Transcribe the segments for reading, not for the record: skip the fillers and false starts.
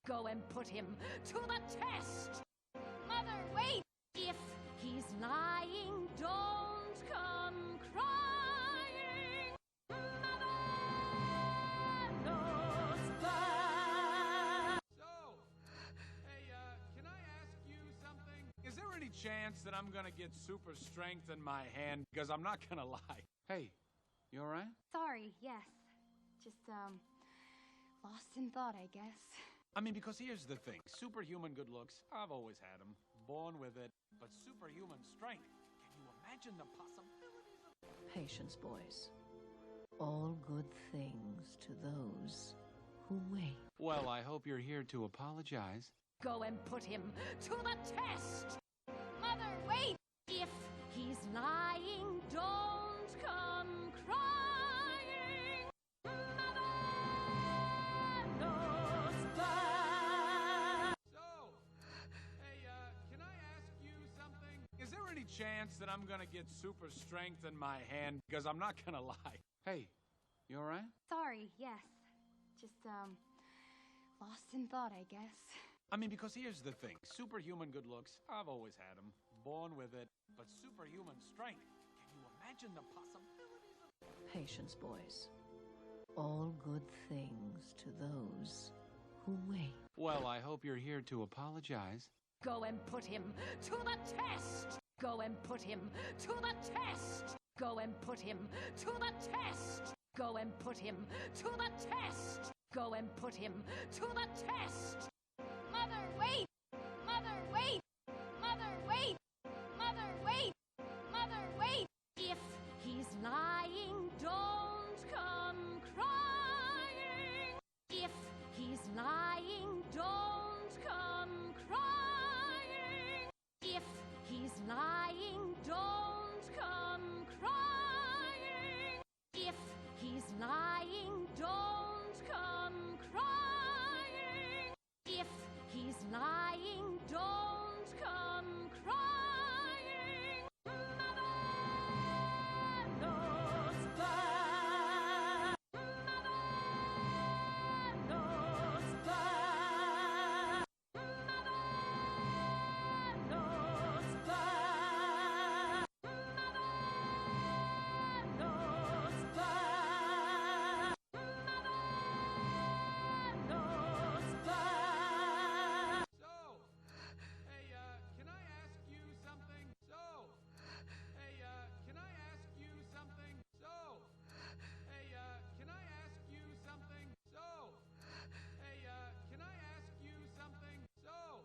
Go and put him to the test! Mother, wait! If he's lying, don't come crying! Mother knows best! So, hey, can I ask you something? Is there any chance that I'm gonna get super strength in my hand? Because I'm not gonna lie. Hey, you alright? Sorry, yes. Just, lost in thought, I guess. I mean, because here's the thing. Superhuman good looks, I've always had them. Born with it. But superhuman strength, can you imagine the possibilities of... Patience, boys. All good things to those who wait. Well, I hope you're here to apologize. Go and put him to the test! Mother, wait! If he's lying, don't come crying! Mother knows best! So, hey, can I ask you something? Is there any chance that I'm gonna get super strength in my hand? Because I'm not gonna lie. Hey, you alright? Sorry, yes. Just, lost in thought, I guess. I mean, because here's the thing. Superhuman good looks, I've always had them. Born with it. But superhuman strength, can you imagine the possibilities of... Patience, boys. All good things to those who wait. Well, I hope you're here to apologize. Go and put him to the test! Go and put him to the test! Go and put him to the test! Go and put him to the test! Go and put him to the test! Mother, wait! Mother, wait! Mother, wait! Mother, wait! Mother, wait! If he's lying, don't come crying! If he's lying, don't come crying! If he's lying, don't come crying! If he's lying, don't come crying! If he's lying, don't come crying! Mother knows best! Mother knows best! Mother knows best! Mother knows best! Mother knows best! So, hey, can I ask you something? So, hey, can I ask you something? So, hey, can I ask you something? So, hey, can I ask you something? So,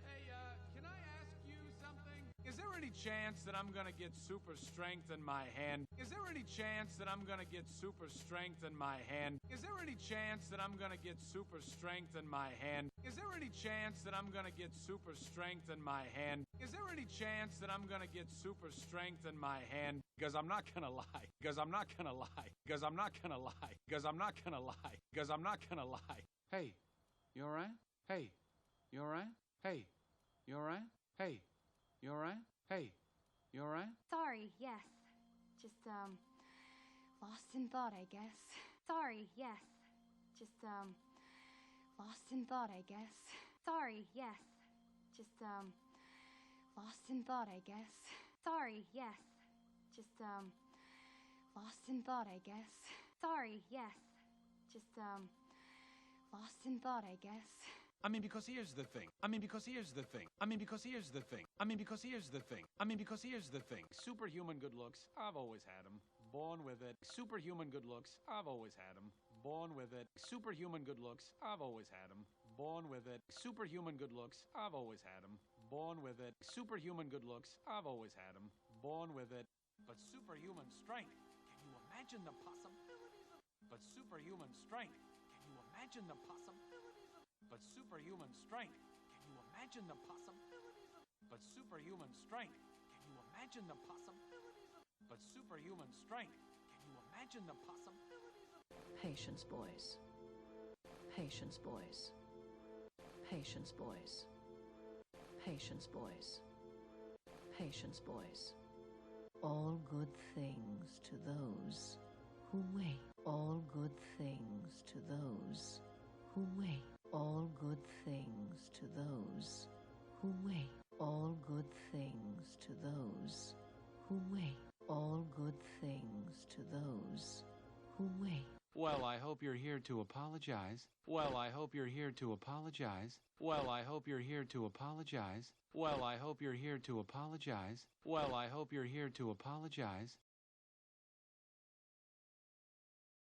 hey, can I ask you something? Is there any chance that I'm gonna get super strength in my hand? Is there any chance that I'm gonna get super strength in my hand? Is there any chance that I'm gonna get super strength in my hand? Is there any chance that I'm gonna get super strength in my hand? Is there any chance that I'm gonna get super strength in my hand? Because I'm not gonna lie. Because I'm not gonna lie. Because I'm not gonna lie. Because I'm not gonna lie. Because I'm not gonna lie. Hey, you alright? Hey, you alright? Hey, you alright? Hey, you alright? Hey, you alright? Sorry, yes. Just, lost in thought, I guess. Sorry, yes. Just, lost in thought, I guess. Sorry, yes. Just, lost in thought, I guess. Sorry, yes. Just, lost in thought, I guess. Sorry, yes. Just, lost in thought, I guess. I mean, because here's the thing. I mean, because here's the thing. I mean, because here's the thing. I mean, because here's the thing. I mean, because here's the thing. Superhuman good looks, I've always had them. Born with it. Superhuman good looks, I've always had them. Born with it. Superhuman good looks, I've always had them. Born with it. Superhuman good looks, I've always had them. Born with it. Superhuman good looks, I've always had them. Born with it. But superhuman strength, can you imagine the possibilities of... But superhuman strength, can you imagine the possibilities of... But superhuman strength, can you imagine the possibilities of... But superhuman strength, can you imagine the possibilities of... But superhuman strength, can you imagine the possibilities of... Patience, boys. Patience, boys. Patience, boys. Patience, boys. Patience, boys. All good things to those who wait. All good things to those who wait. All good good things to those who wait. All good things to those who wait. Well, I hope you're here to apologize. Well, I hope you're here to apologize. Well, I hope you're here to apologize. Well, I hope you're here to apologize. Well, I hope you're here to apologize.